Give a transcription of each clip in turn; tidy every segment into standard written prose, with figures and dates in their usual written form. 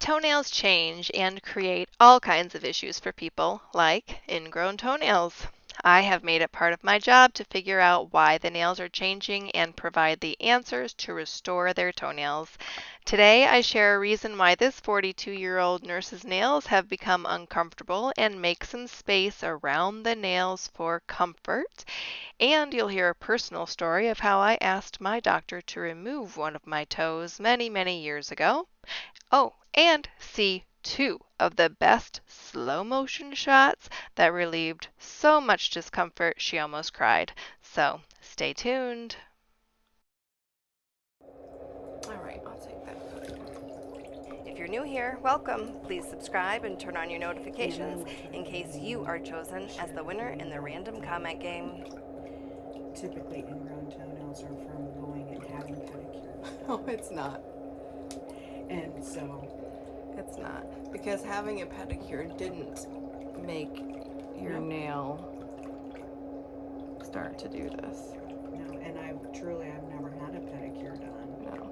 Toenails change and create all kinds of issues for people, like ingrown toenails. I have made it part of my job to figure out why the nails are changing and provide the answers to restore their toenails. Today, I share a reason why this 42-year-old nurse's nails have become uncomfortable and make some space around the nails for comfort. And you'll hear a personal story of how I asked my doctor to remove one of my toes many, many years ago. Oh, and see two of the best slow motion shots that relieved so much discomfort she almost cried. So stay tuned. All right, I'll take that. If you're new here, welcome. Please subscribe and turn on your notifications in case you are chosen as the winner in the random comment game. Typically, ingrown toenails are from going and having pedicures. Oh, it's not. And so, It's not. Because having a pedicure didn't make your nail start to do this. no, and I've never had a pedicure done. No.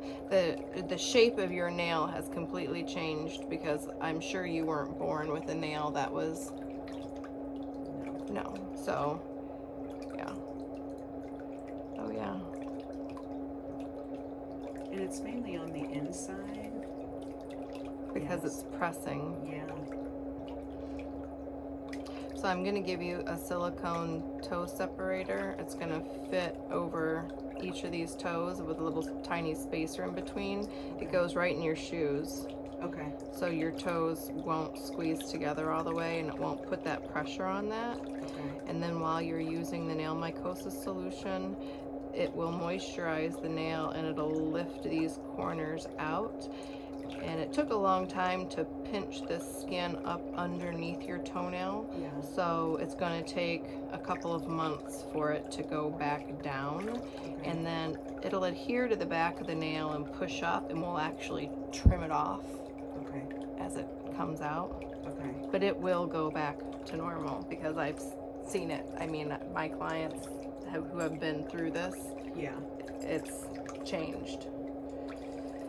The shape of your nail has completely changed because I'm sure you weren't born with a nail that was... No. So, yeah. Oh, yeah. And it's mainly on the inside. Because it's pressing. Yeah. So I'm going to give you a silicone toe separator. It's going to fit over each of these toes with a little tiny spacer in between. It goes right in your shoes. Okay. So your toes won't squeeze together all the way and it won't put that pressure on that. Okay. And then while you're using the nail mycosis solution, it will moisturize the nail and it'll lift these corners out. And it took a long time to pinch this skin up underneath your toenail. Yeah. So it's going to take a couple of months for it to go back down. Okay. And then it'll adhere to the back of the nail and push up, and we'll actually trim it off Okay. as it comes out. Okay. But it will go back to normal because I've seen it. I mean, my clients who have been through this, Yeah. it's changed.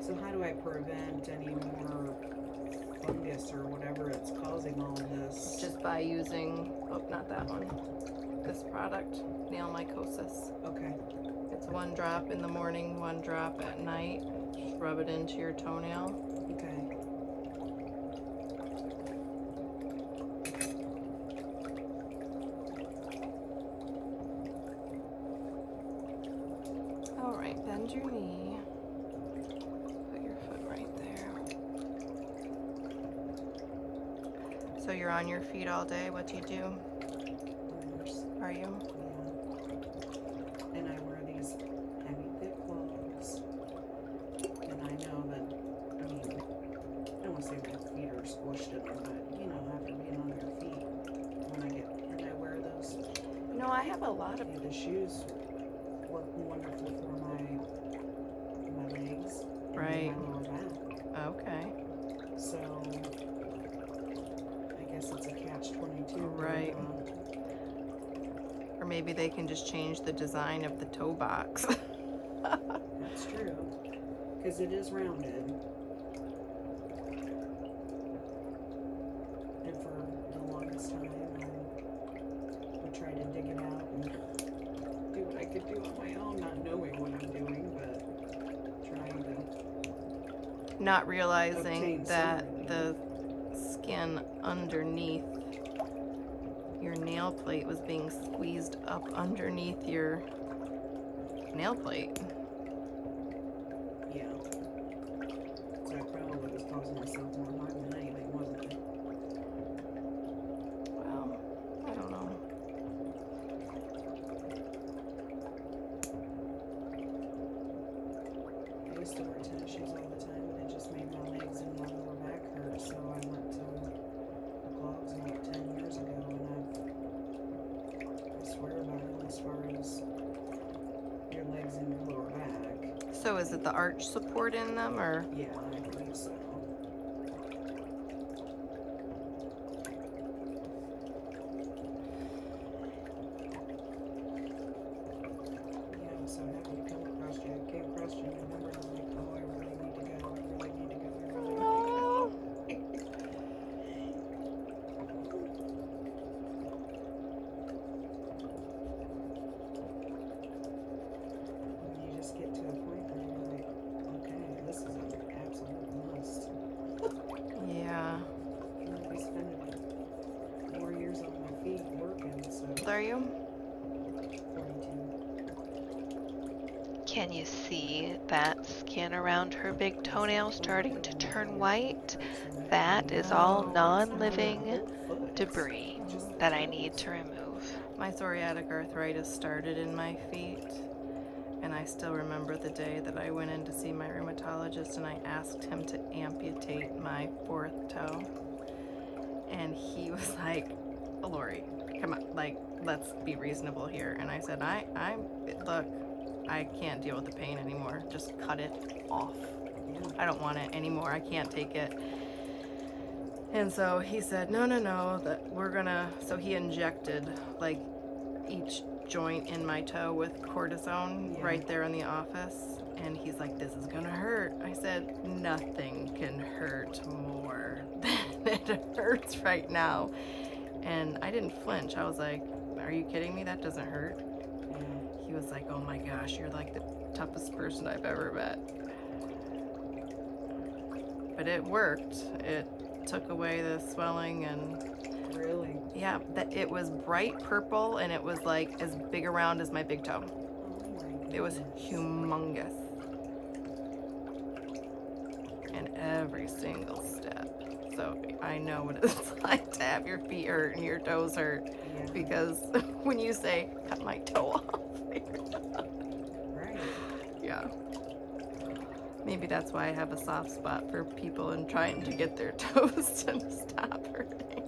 So how do I prevent any more fungus or whatever it's causing all of this? Just by using, oh, not that one, this product, nail mycosis. Okay. It's 1 drop in the morning, 1 drop at night. Just rub it into your toenail. Okay. All right, bend your knee. Put your foot right there. So you're on your feet all day. What do you do? Nurse. Are you? Yeah. And I wear these heavy thick clogs. And I know that, I mean, I don't want to say my feet are squished in them, but you know, after being on your feet, and I wear those. No, I have a lot of. Yeah, the shoes work wonderful for my legs and Right. my lower back. Okay. So I guess it's a catch-22. Right. Or maybe they can just change the design of the toe box. That's true, because it is rounded. And for the longest time, I would try to dig it out and do what I could do on my own, not knowing what I'm doing, but trying to. Not realizing Obtain that some the skin underneath your nail plate was being squeezed up underneath your nail plate. Yeah. So I probably was causing myself more harm than anything, wasn't it? Well, I don't know. I used to wear tennis shoes all the time, and it just made my legs and my lower back hurt. So I went to the clogs about 10 years ago, and I swear by them as far as your legs and your lower back. So is it the arch support in them, or? Yeah, I believe so. Yeah, so happy to come across you. I came across you, and I remember, I'm like, oh, I really need to go. I really need to go. I really need to go. Can you see that skin around her big toenail starting to turn white? That is all non-living debris that I need to remove. My psoriatic arthritis started in my feet, and I still remember the day that I went in to see my rheumatologist and I asked him to amputate my fourth toe. And he was like, Lori, come on, like, let's be reasonable here. And I said, look, I can't deal with the pain anymore. Just cut it off. I don't want it anymore. I can't take it. And so he said, no, that we're gonna, so he injected like each joint in my toe with cortisone right there in the office. And he's like, this is gonna hurt. I said, nothing can hurt more than it hurts right now. And I didn't flinch. I was like, are you kidding me? That doesn't hurt. He was like, oh my gosh, you're like the toughest person I've ever met. But it worked. It took away the swelling and Really? yeah, that it was bright purple and it was like as big around as my big toe. It was humongous. And every single step. So I know what it's like to have your feet hurt and your toes hurt. Yeah. Because when you say, cut my toe off. Right. Yeah. Maybe that's why I have a soft spot for people and trying to get their toes to stop hurting.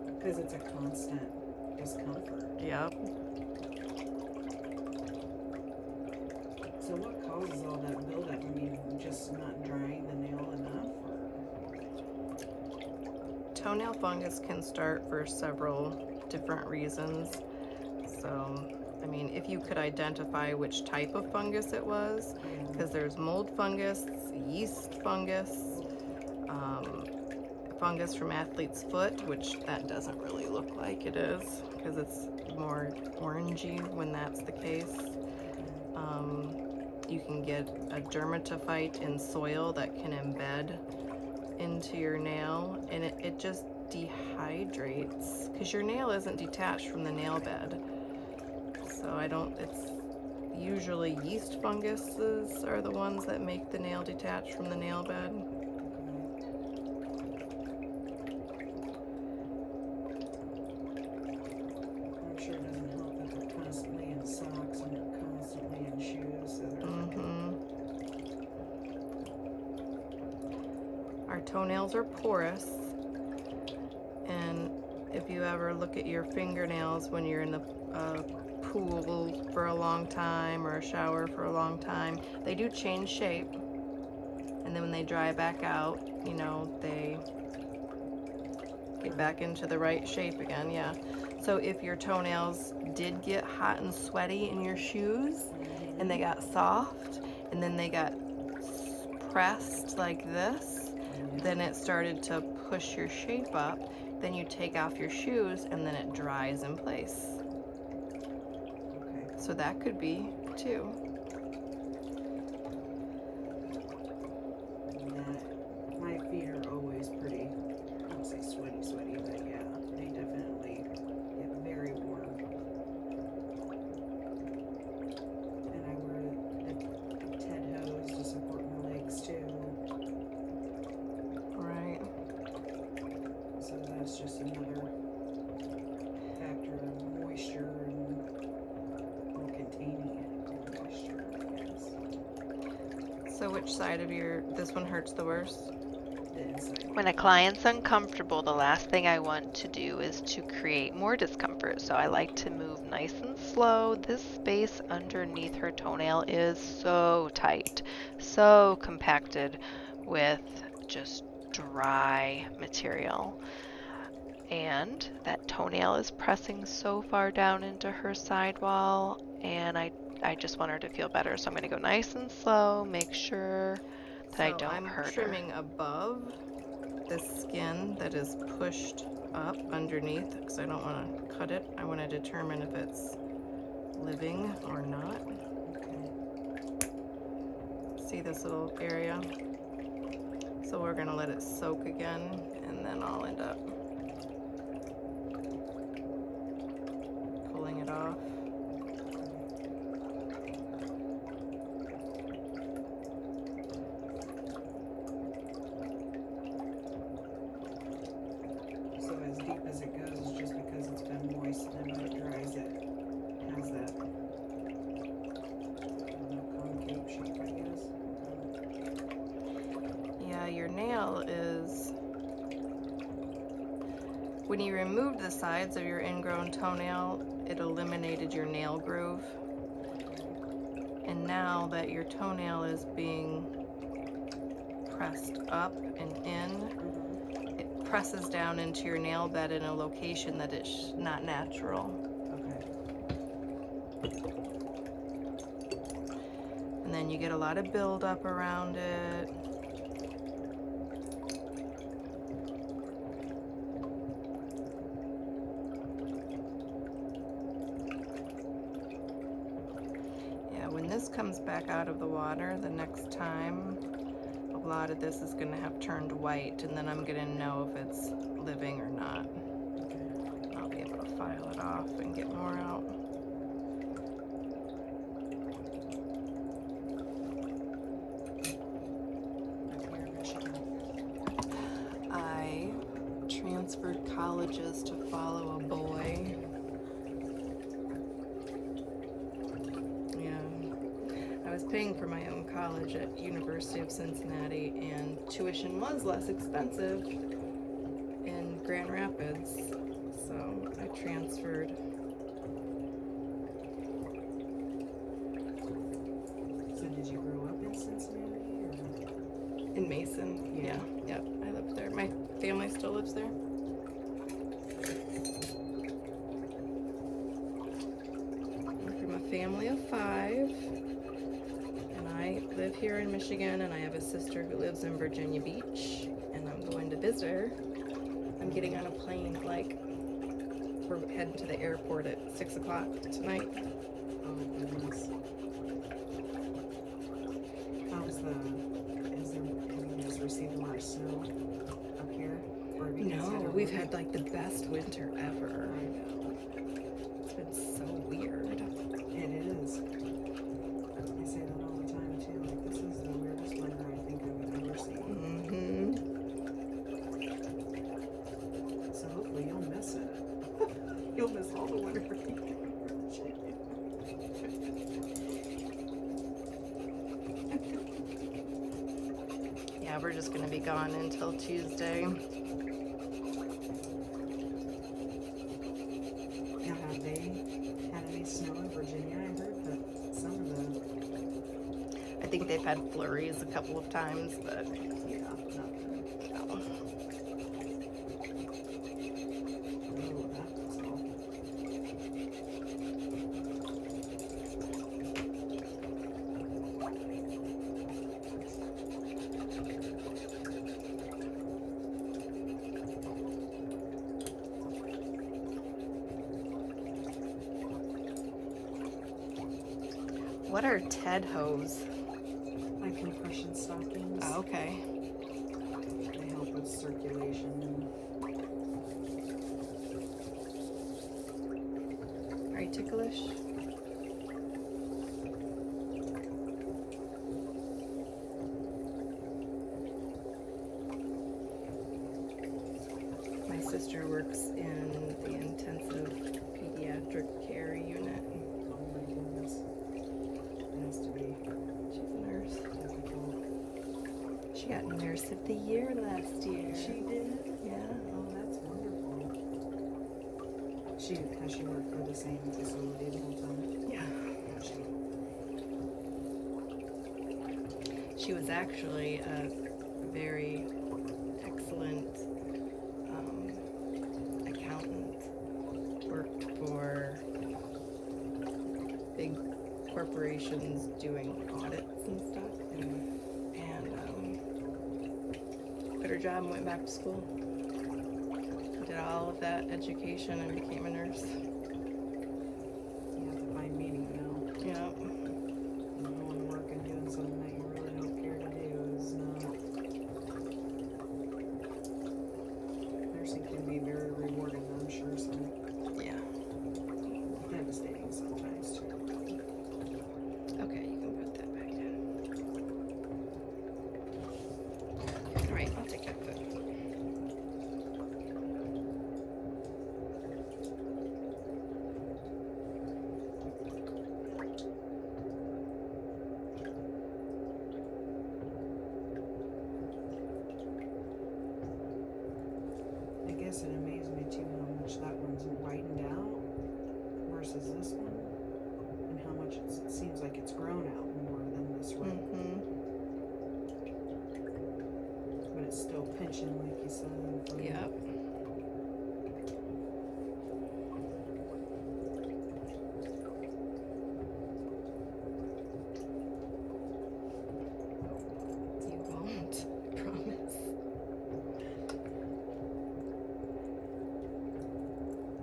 Because it's a constant discomfort. Yep. So what causes all that buildup? I mean, just not drying the nail enough? Or? Toenail fungus can start for several different reasons. So, I mean, if you could identify which type of fungus it was, because there's mold fungus, yeast fungus, fungus from athlete's foot, which that doesn't really look like it is, because it's more orangey when that's the case. You can get a dermatophyte in soil that can embed into your nail, and it just dehydrates, because your nail isn't detached from the nail bed. So it's usually yeast funguses are the ones that make the nail detach from the nail bed. I'm sure it doesn't help that they're constantly in socks and they're constantly in shoes. So Our toenails are porous, and if you ever look at your fingernails when you're in the pool for a long time or a shower for a long time, they do change shape, and then when they dry back out, you know, they get back into the right shape again. Yeah. So if your toenails did get hot and sweaty in your shoes and they got soft and then they got pressed like this, then it started to push your shape up. Then you take off your shoes and then it dries in place. So that could be too. My feet are always pretty, I don't say sweaty, but yeah, they definitely get very warm. And I wear the Ted hose to support my legs too. Right. So that's just another factor of moisture and containing it, moisture, I guess. So which side of this one hurts the worst? The inside. When a client's uncomfortable, the last thing I want to do is to create more discomfort. So I like to move nice and slow. This space underneath her toenail is so tight, so compacted with just dry material. And that toenail is pressing so far down into her sidewall, and I just want her to feel better. So I'm going to go nice and slow, make sure that I don't hurt her. I'm trimming above the skin that is pushed up underneath, because I don't want to cut it. I want to determine if it's living or not. See this little area? So we're going to let it soak again, and then I'll end up pulling it off. your nail is, when you removed the sides of your ingrown toenail, it eliminated your nail groove. And now that your toenail is being pressed up and in, it presses down into your nail bed in a location that is not natural. Okay. And then you get a lot of buildup around it. Yeah, when this comes back out of the water the next time, a lot of this is going to have turned white, and then I'm going to know if it's living or not. Okay. I'll be able to file it off and get more out. I transferred colleges to follow a boy. I was paying for my own college at University of Cincinnati, and tuition was less expensive in Grand Rapids, so I transferred. So did you grow up in Cincinnati or? In Mason? Yeah. Yep, I lived there. My family still lives there. I'm from a family of 5. I live here in Michigan, and I have a sister who lives in Virginia Beach, and I'm going to visit her. I'm getting on a plane we're heading to the airport at 6 o'clock tonight. Oh goodness. Have you guys received a lot of snow up here? Or have you guys had No, a we've really- had like the best winter ever. I know. It's been so weird. It is. I say that all the time too. Like, this is the weirdest winter I think I've ever seen. So hopefully you'll miss it. You'll miss all the winter. Yeah, we're just gonna be gone until Tuesday. Now, have they had any snow in Virginia? I heard that some of the, I think they've had flurries a couple of times, but yeah, nothing. no. Oh, that's all. What are Ted hose? Like compression stockings. Oh, okay. They help with circulation. Are you ticklish? My sister works in the intensive pediatric care unit. Oh my goodness. It has to be She's a nurse. difficult. She got Nurse of the Year last year. She did? Yeah. Oh, that's wonderful. Has she worked for the same facility the whole time? Yeah. She She was actually a very excellent accountant. Worked for big corporations doing audits and stuff. And quit her job and went back to school. Did all of that education and became a nurse. You have to find meaning now. Yeah. Going to work and doing something that you really don't care to do is not. Nursing can be very rewarding, I'm sure, so Yeah. devastating sometimes too. Okay, you can put that back down. All right, I'll take that foot. guess it amazed me too how much that one's widened out versus this one, and how much it seems like it's grown out more than this one. But it's still pinching, like you said. Yep. You won't, I promise.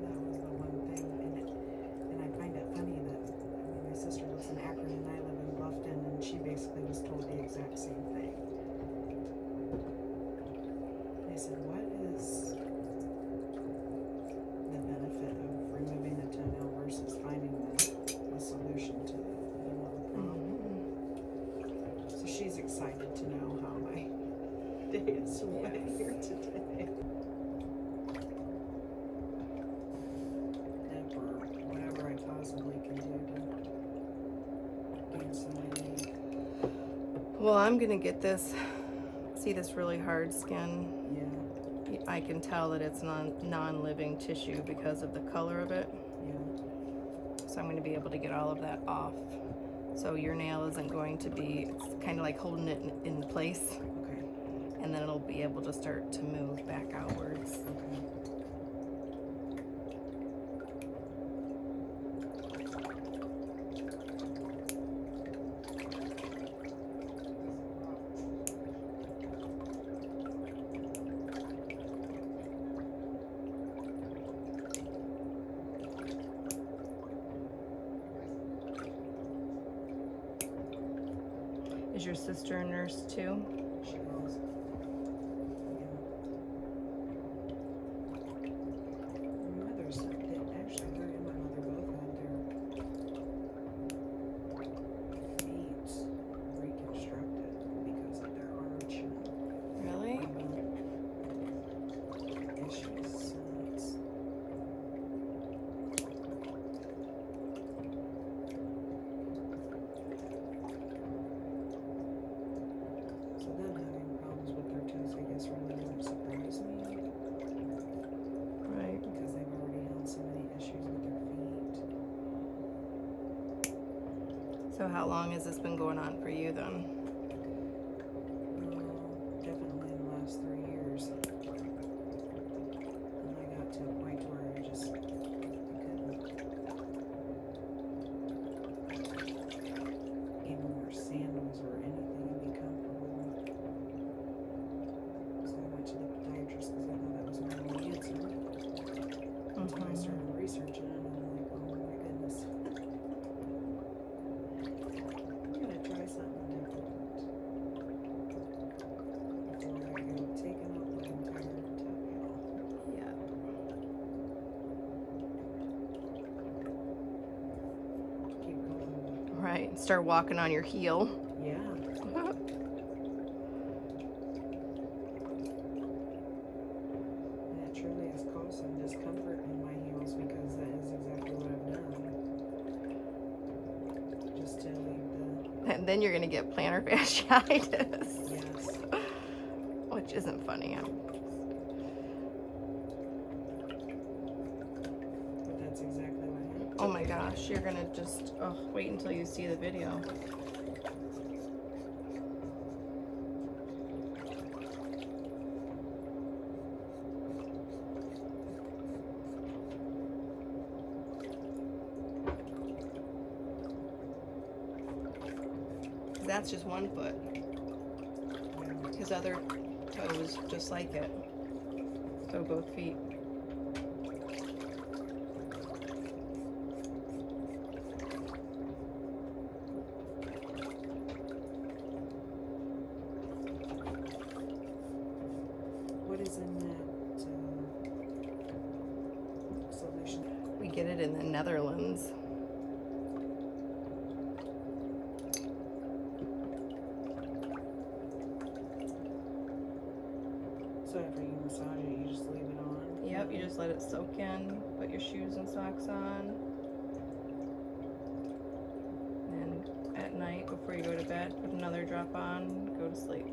That was the one thing, and I find it funny that my sister lives in Akron and I live in Bluffton, and she basically was told the exact same thing. I said, what is the benefit of removing a toenail versus finding the solution to the problem? So she's excited to know how my day is went here today. Or whatever I possibly can do to gain some relief. Well, I'm gonna get this. See this really hard skin? Yeah. I can tell that it's non-living tissue because of the color of it. Yeah. So I'm going to be able to get all of that off. So your nail isn't going to be, it's kind of like holding it in place. Okay. And then it'll be able to start to move back outwards. Okay. Is your sister a nurse too? She was. Yeah. My mother's, actually, her and my mother both had their feet reconstructed because of their arch Really? issues. So it's, so them having problems with their toes, I guess, really doesn't surprise me. Right. Because they've already had so many issues with their feet. So how long has this been going on for you then? Definitely in the last 3 years. And I got to a point where I just couldn't even wear sandals or anything and be comfortable. So I went to the podiatrist because I thought that was my only answer. Until I started researching it, and I'm like, oh my goodness. I'm gonna try something different before I go taking up my entire toenail. Yeah. Keep going. Right. Start walking on your heel. Yeah. And it truly has caused some discomfort in my heels because that is exactly what I've done. Just to leave And then you're going to get plantar fasciitis. yes. Which isn't funny. But that's exactly what happened. Oh my gosh, you're going to just, wait until you see the video. That's just one foot. Yeah. His other toe is just like it. So both feet. What is in that solution? We get it in the Netherlands. So after you massage it, you just leave it on? Yep, you just let it soak in, put your shoes and socks on. And at night, before you go to bed, put another drop on, go to sleep.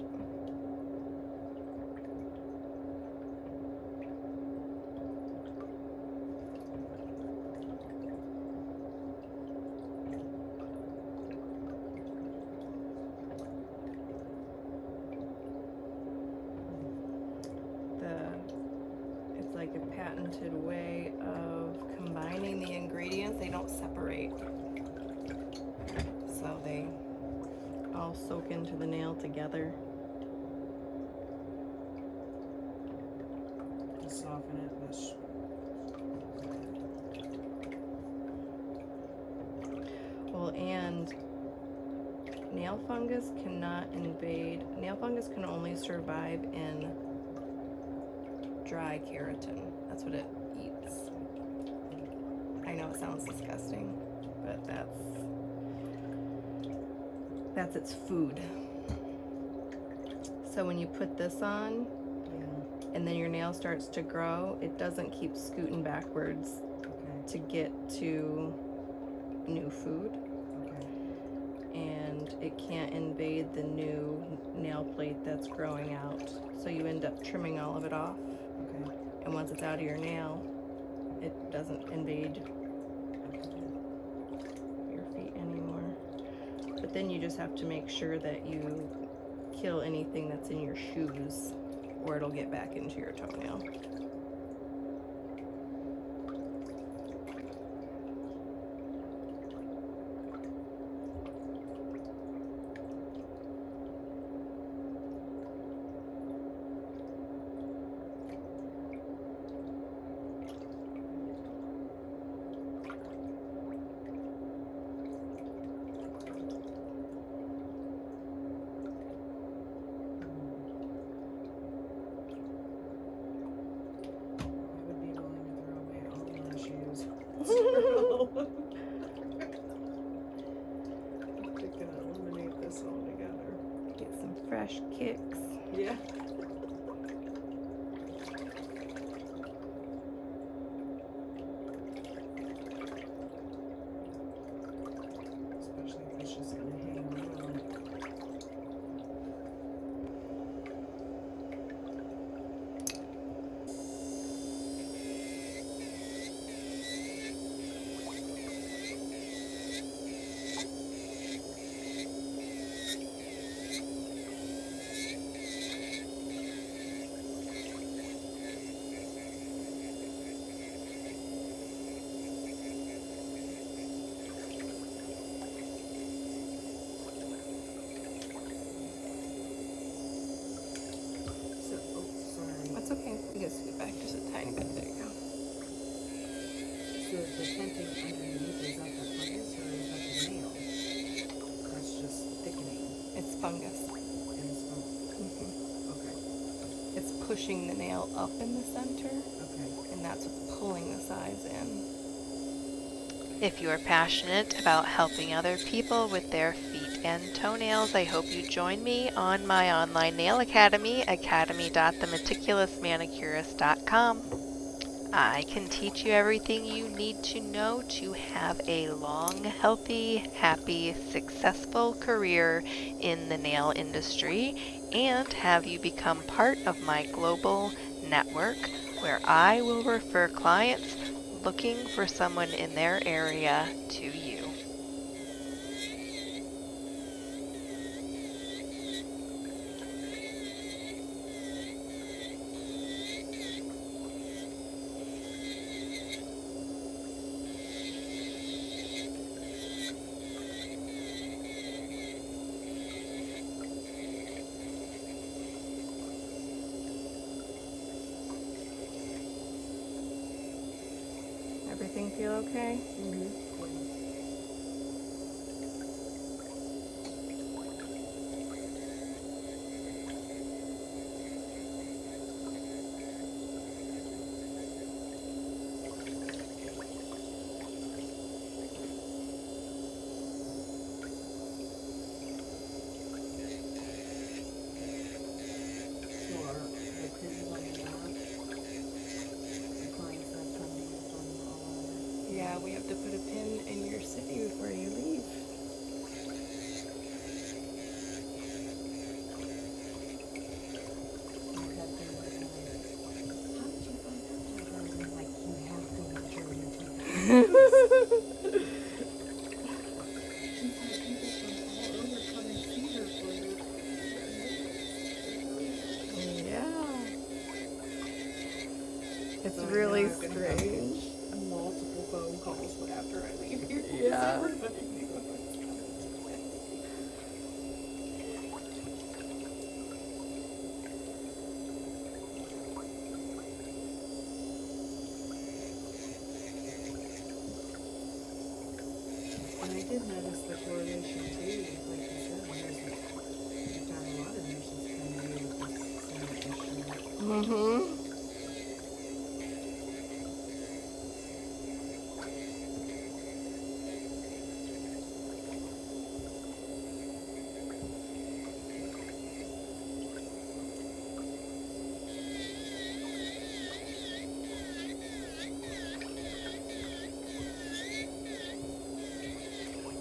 a patented way of combining the ingredients. They don't separate. So they all soak into the nail together. To soften it, but Well, and nail fungus cannot invade. Nail fungus can only survive in dry keratin. That's what it eats. I know it sounds disgusting, but that's its food. So when you put this on, yeah. and then your nail starts to grow, it doesn't keep scooting backwards Okay. to get to new food. Okay. And it can't invade the new nail plate that's growing out. So you end up trimming all of it off. Okay. And once it's out of your nail, it doesn't invade your feet anymore. But then you just have to make sure that you kill anything that's in your shoes, or it'll get back into your toenail. I would be willing to throw away all my shoes. I'm just gonna eliminate this altogether. Get some fresh kicks. Yeah. Especially if it's just gonna hang around. So, oh, sorry. That's okay. You can scoot back just a tiny bit. There you go. So the tenting underneath, is that the fungus or is that the nail? That's just thickening It's fungus. and it's okay. It's pushing the nail up in the center, Okay. and that's what's pulling the sides in. If you are passionate about helping other people with their feet and toenails, I hope you join me on my online nail academy, academy.themeticulousmanicurist.com. I can teach you everything you need to know to have a long, healthy, happy, successful career in the nail industry and have you become part of my global network where I will refer clients looking for someone in their area to you. Everything feel okay? Mm-hmm. So are the pins on the back, the clients that come to you from all over? Yeah, we have to put a pin in your city before you leave. I've had things like that. How did you find out that? I was like, you have to measure your teeth. She's had people from all over come and see her for their Yeah. It's So I really know I'm gonna have strange. multiple phone calls after I leave here. Yeah. Everybody knows. And I did notice the correlation too, like you said, you've got a lot of nurses coming to you with this same issue. Mm-hmm.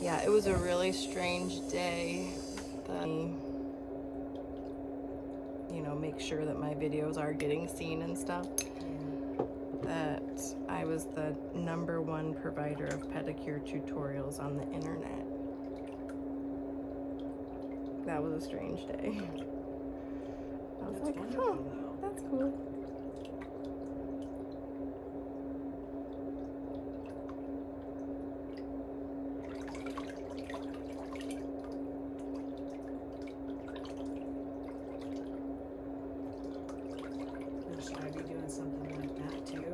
Yeah, it was a really strange day. Make sure that my videos are getting seen and stuff. Yeah. That I was the #1 provider of pedicure tutorials on the internet. That was a strange day. I was That's like, wonderful, huh, though. that's cool. Now, should I be doing something like that too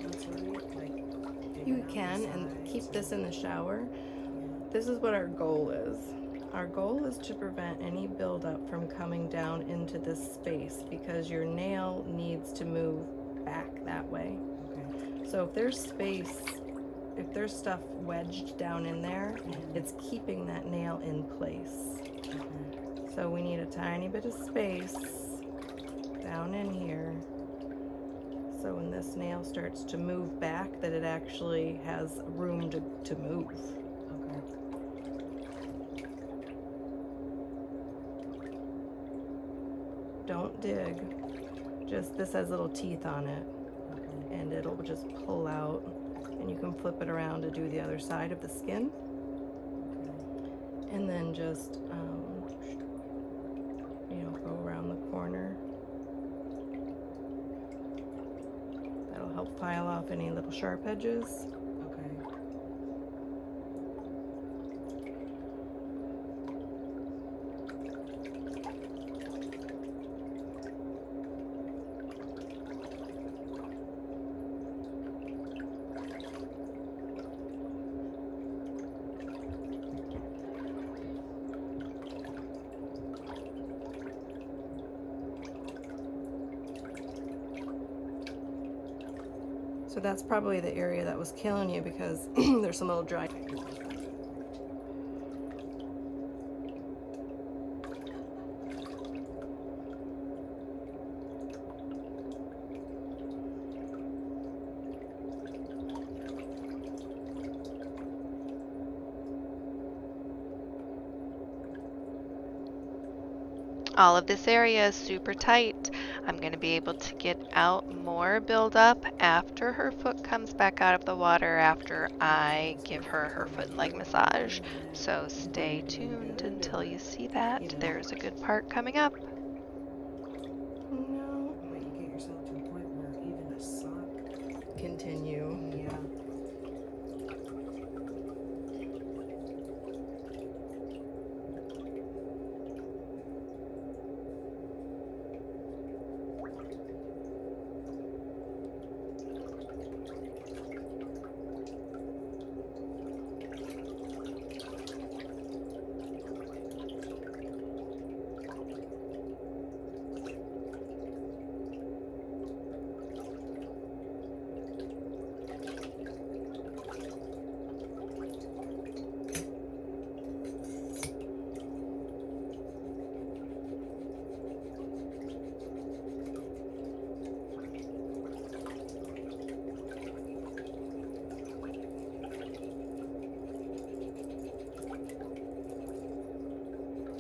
once a week? Like digging You out the can, and sides keep this in the shower. Yeah. This is what our goal is. Our goal is to prevent any buildup from coming down into this space because your nail needs to move back that way. Okay. So if there's space, if there's stuff wedged down in there, it's keeping that nail in place. Okay. So we need a tiny bit of space down in here. So when this nail starts to move back, that it actually has room to move. Okay. Don't dig. Just, this has little teeth on it, Okay. and it'll just pull out, and you can flip it around to do the other side of the skin, Okay. and then just, go around the corner. That'll help file off any little sharp edges. Okay. So that's probably the area that was killing you because there's some little dry. All of this area is super tight. I'm going to be able to get out more buildup after her foot comes back out of the water after I give her her foot and leg massage. So stay tuned until you see that. There's a good part coming up. No. But you get yourself to a point where even a sock. Continue. Yeah.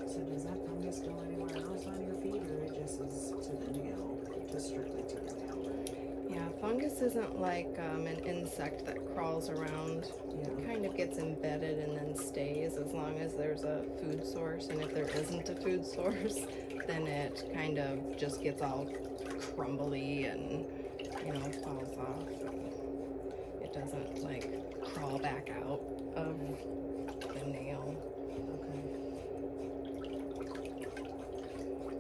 So does that fungus go anywhere else on your feet, or it just is to the nail, just strictly to the nail? Yeah, fungus isn't like an insect that crawls around. Yeah. It kind of gets embedded and then stays as long as there's a food source. And if there isn't a food source, then it kind of just gets all crumbly and falls off. It doesn't like crawl back out of the nail. Okay.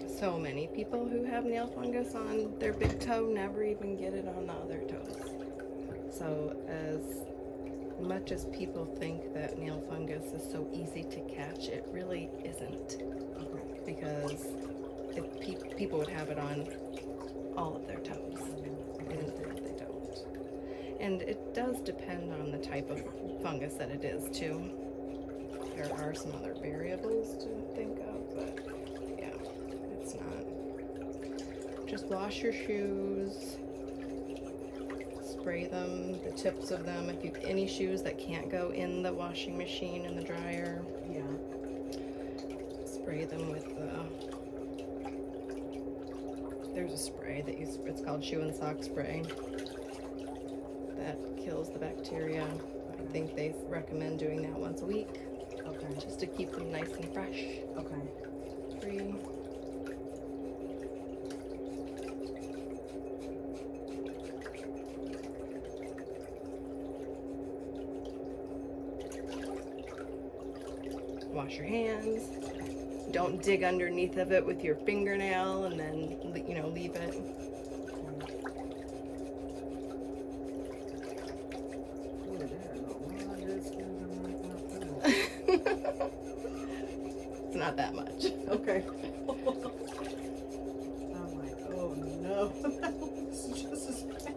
So many people who have nail fungus on their big toe never even get it on the other toes. So as much as people think that nail fungus is so easy to catch, it really isn't. Okay. Because people would have it on all of their toes, and they don't. And it does depend on the type of fungus that it is too. There are some other variables to think of, but yeah, it's not. Just wash your shoes, spray them, the tips of them. If you have any shoes that can't go in the washing machine and the dryer, Yeah. spray them with there's a spray that it's called shoe and sock spray that kills the bacteria. I think they recommend doing that once a week, Okay. just to keep them nice and fresh, Okay. free. Wash your hands. Don't dig underneath of it with your fingernail and then, leave it. Ooh, there are a lot of skins on my top too. It's not that much. Okay. I'm like, oh no, that looks just as bad.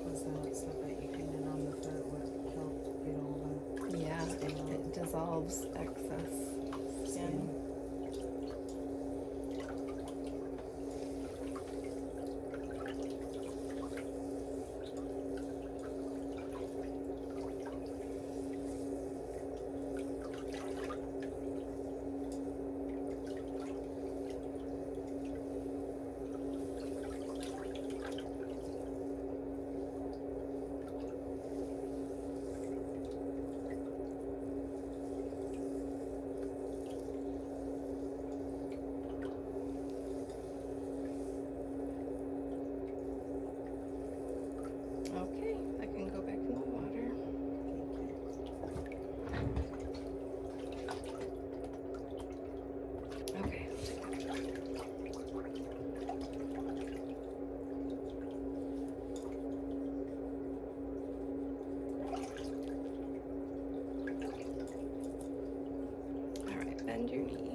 Was that stuff that you painted on the foot what helped get all Yeah, Skin off. it dissolves excess the skin. skin? Okay, I can go back in the water. Okay. All right, bend your knee.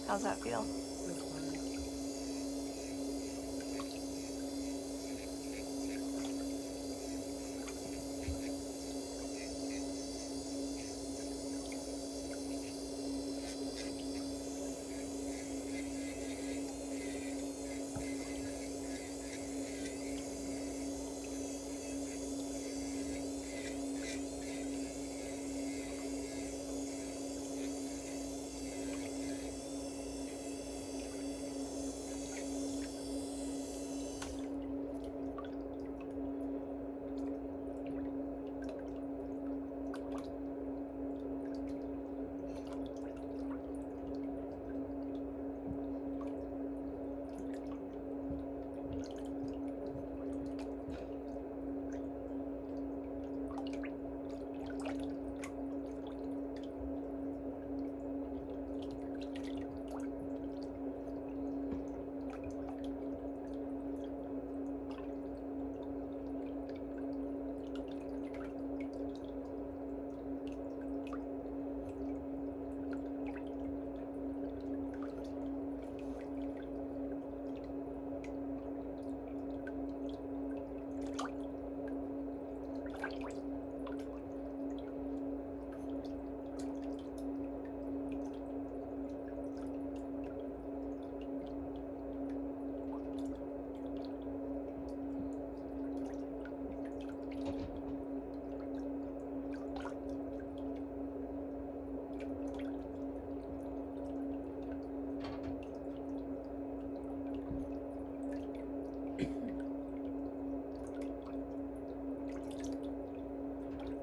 How's that feel? That's fine.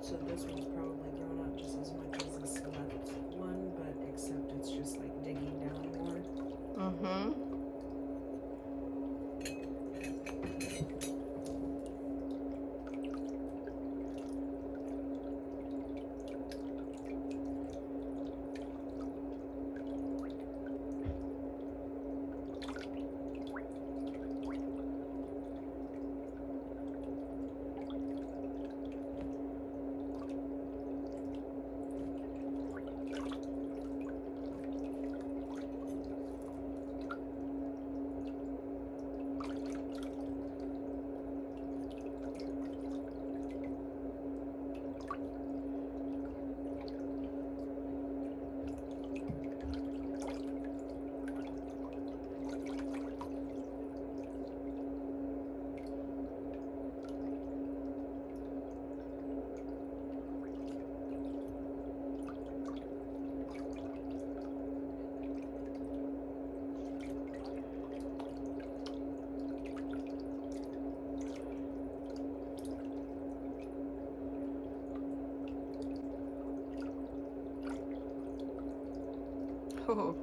So this one's probably grown out just as much as this left one, but except it's just like digging down more. Mm-hmm. Oh.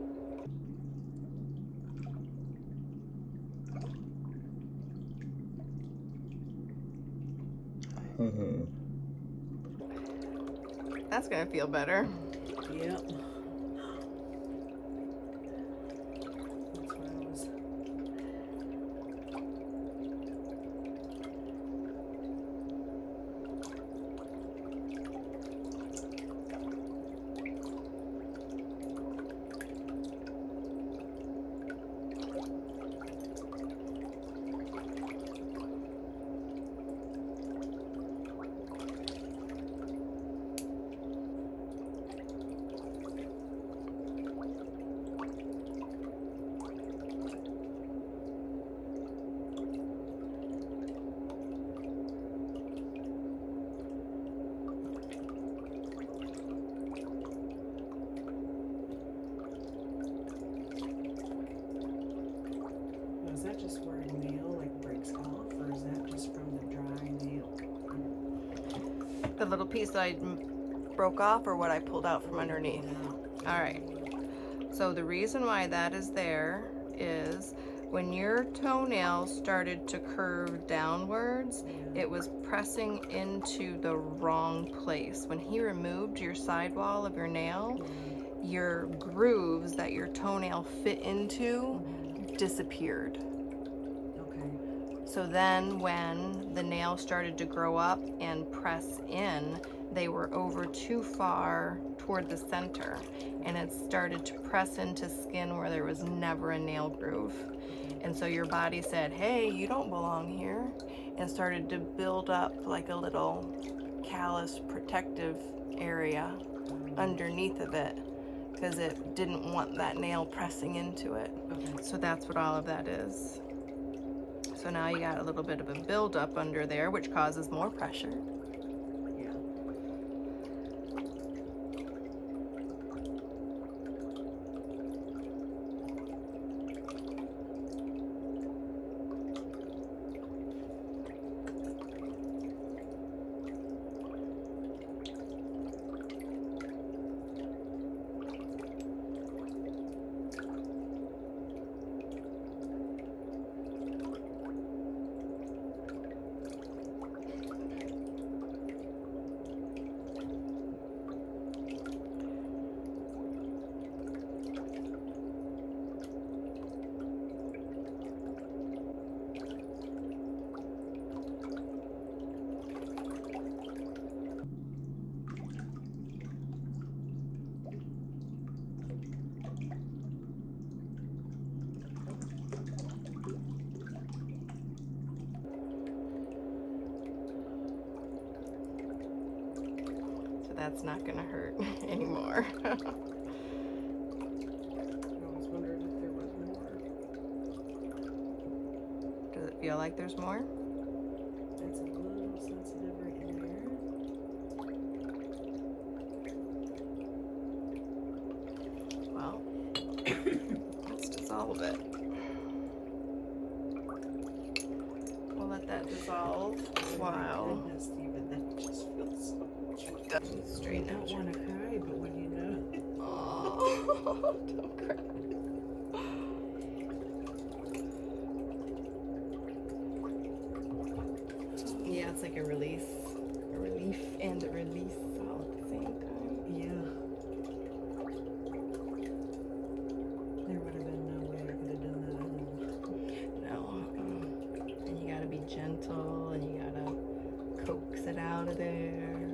That's gonna feel better. Yep. That's why I was. Is that just where a nail like breaks off, or is that just from the dry nail? The little piece that I broke off, or what I pulled out from underneath. All right. So the reason why that is there is when your toenail started to curve downwards, it was pressing into the wrong place. When he removed your sidewall of your nail, your grooves that your toenail fit into disappeared. Okay. So then when the nail started to grow up and press in, they were over too far toward the center, and it started to press into skin where there was never a nail groove. And so your body said, hey, you don't belong here, and started to build up like a little callus protective area underneath of it, because it didn't want that nail pressing into it. Okay. So that's what all of that is. So now you got a little bit of a buildup under there, which causes more pressure. Yeah. That's not gonna hurt anymore. I was wondering if there was more. Does it feel like there's more? It's a little sensitive right in there. Well, let's dissolve it. We'll let that dissolve Oh my while. goodness, Steven, that just feels so You Straighten don't out your want to cry, but when you know. Oh, don't cry. Yeah, it's like a relief and a release all at the same time. Yeah. There would have been no way I could have done that at home. No, and you gotta be gentle, and you gotta coax it out of there.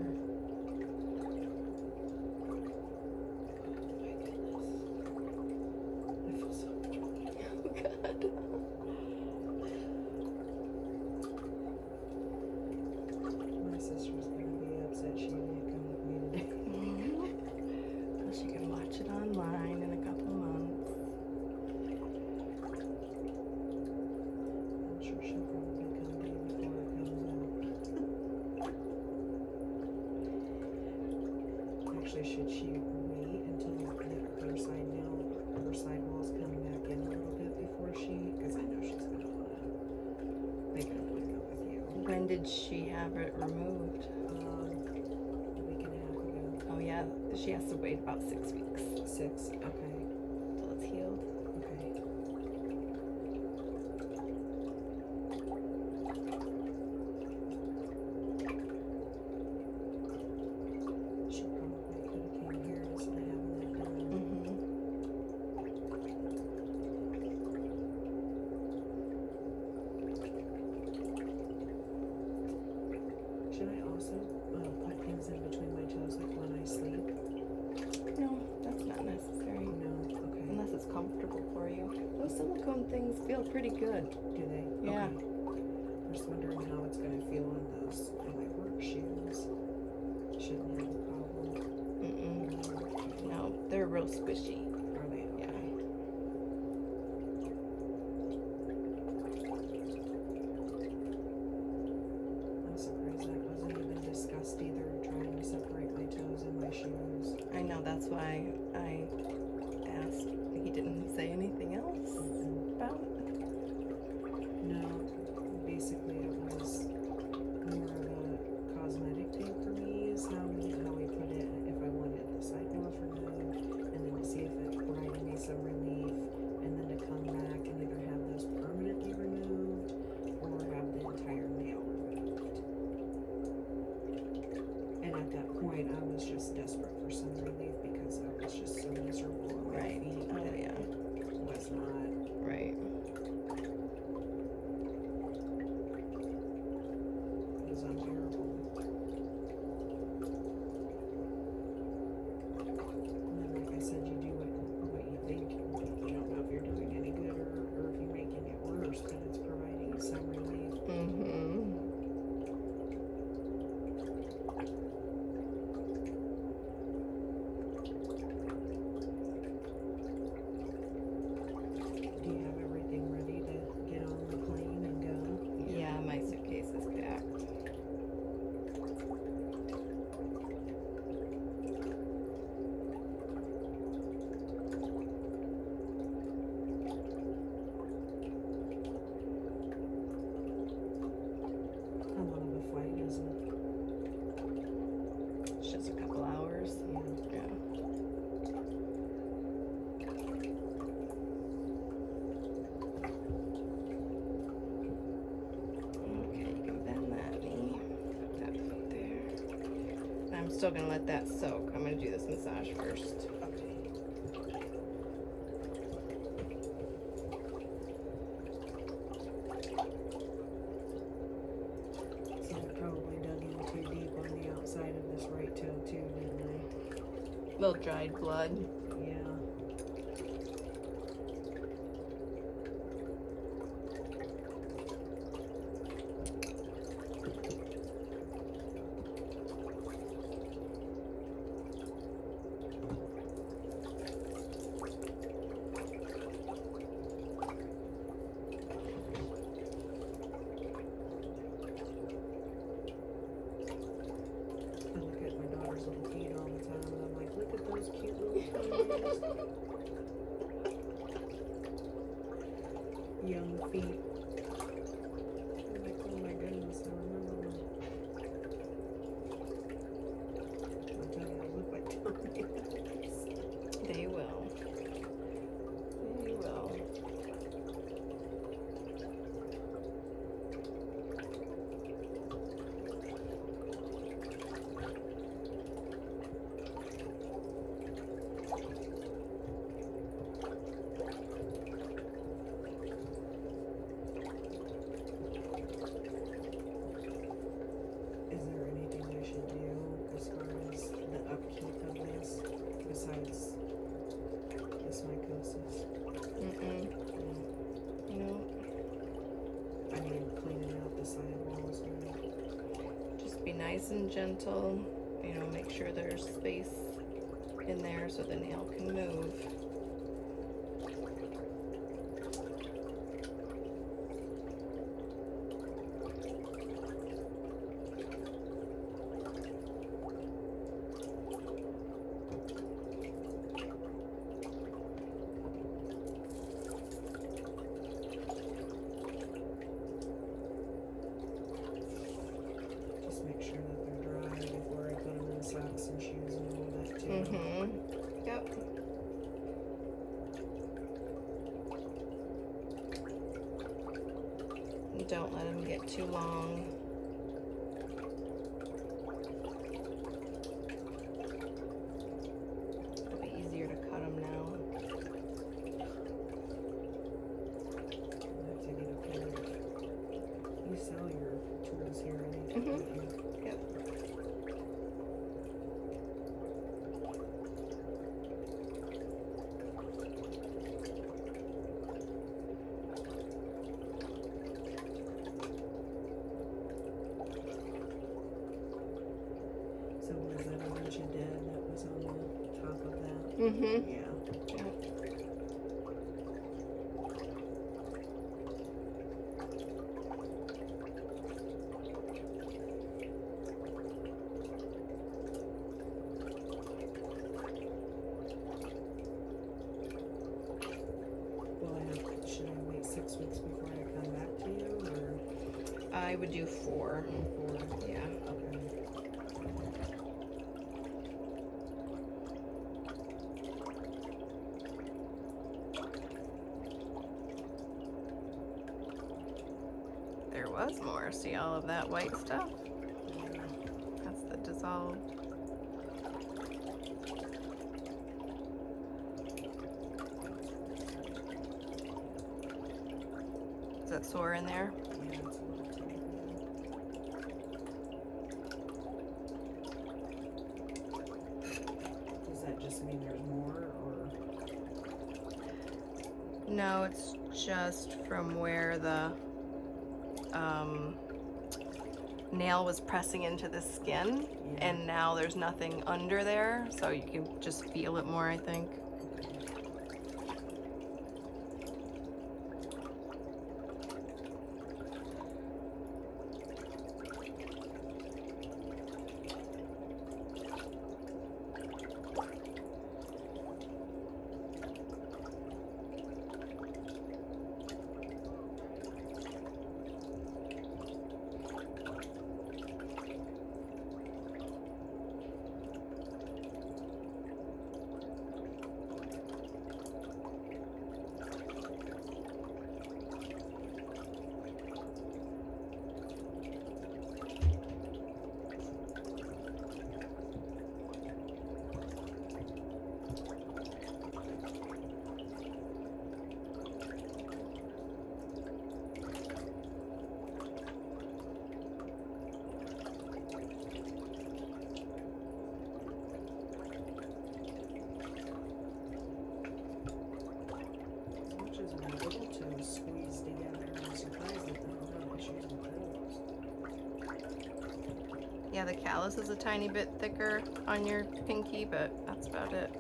I feel so much better. Oh, God. My sister's gonna be upset she didn't come with me today. Well, she can watch it online in a couple months. I'm sure she'll probably come to you before it comes out. Actually, should she wait until her side walls come back in a little bit before she? Because I know she's gonna want to make an appointment with you. When did she have it removed? A week and a half ago. Oh yeah, she has to wait about 6 weeks 6. Okay. till it's healed. Okay. She probably could have came here instead of having that done. Should I also put things in between my toes like when I sleep? No, that's not necessary. No. Okay. Unless it's comfortable for you. Those silicone things feel pretty good. Do they? Yeah. Okay. I'm just wondering how it's going to feel on those on my work shoes. Shouldn't have a problem. No, they're real squishy. Are they? Yeah. Okay. I'm surprised that wasn't even discussed either, trying to separate my toes and my shoes. I know, that's why I asked. He didn't say anything else about it. No, basically it was more of a cosmetic thing for me is how we put it, if I wanted the sidewalls removed, and then to see if it provided me some relief, and then to come back and either have those permanently removed or have the entire nail removed. And at that point I was just desperate for some relief because I was just so miserable on my Right. feet Oh, that yeah. it was not. Right. It was unbearable. And then, like I said, you do what you think. You don't know if you're doing any good or if you're making it worse, but it's providing you some relief. Do you have everything ready to get on the plane and go? Yeah, my suitcase is packed. How long of a flight is it? It's just a couple hours. Yeah. Yeah. Okay, you can bend that knee. Put that foot there. I'm still gonna let that soak. I'm gonna do this massage first. So I probably dug in too deep on the outside of this right toe too, didn't I? Little dried blood. Yeah. I look at my daughter's little feet all the time and I'm like, look at those cute little toes. Young feet. I'm like, oh my goodness, I remember when. nice and gentle. You know, make sure there's space in there so the nail can move. Just make sure that they're dry before I put them in socks and shoes and all that too. Mm-hmm. Yep. And don't let them get too long. It'll be easier to cut them now. I'll have to get a pair of, you sell your tools here, I need to Mhm. get you. Yep. So was that a bunch of dead that was on the top of that? Mm-hmm. Yeah. Well, should I wait 6 weeks before I come back to you, or I would do 4. 4? Yeah. Okay. There was more. See all of that white stuff? That's the dissolved. Is that sore in there? Yeah, it's a little too bad. Does that just mean there's more, or? No, it's just from where the nail was pressing into the skin, Yeah. and now there's nothing under there, so you can just feel it more, I think. As much as my little toes squeeze together, I'm surprised that they don't have issues with those. Yeah, the callus is a tiny bit thicker on your pinky, but that's about it.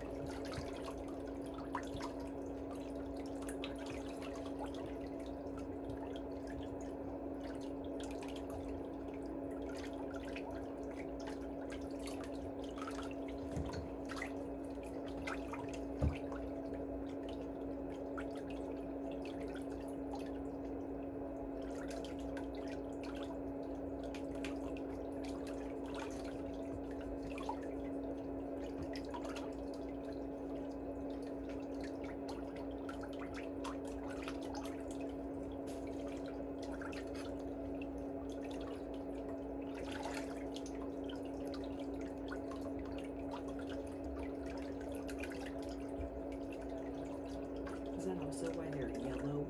Is that also why they're yellow?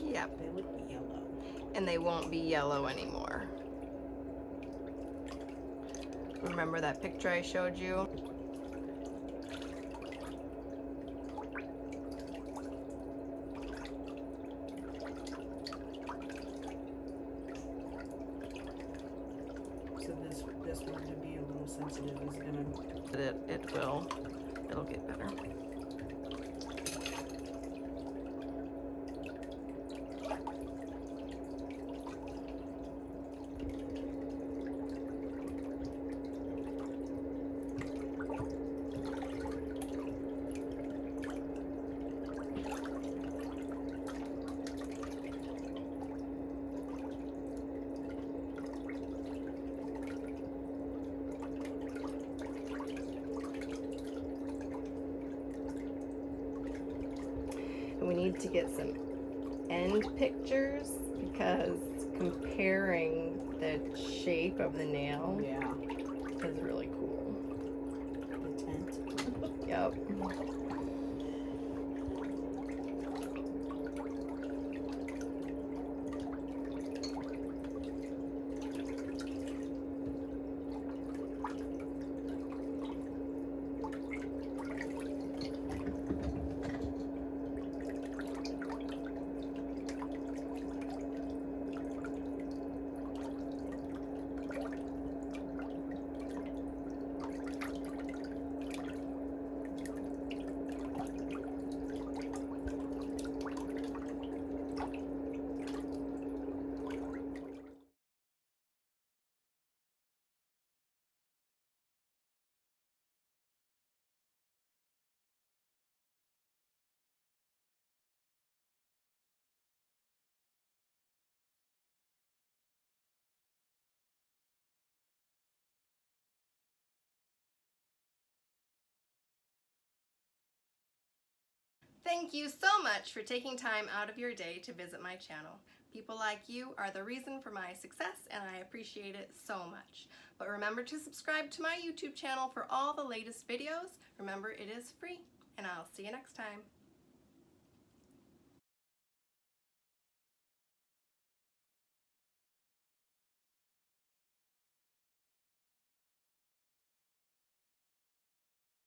Yep, They look yellow. and they won't be yellow anymore. Remember that picture I showed you? So this this one to be a little sensitive is gonna... It'll get better. We need to get some end pictures because comparing the shape of the nail Yeah. is really cool. The tent. Yep. Thank you so much for taking time out of your day to visit my channel. People like you are the reason for my success and I appreciate it so much. But remember to subscribe to my YouTube channel for all the latest videos. Remember, it is free, and I'll see you next time.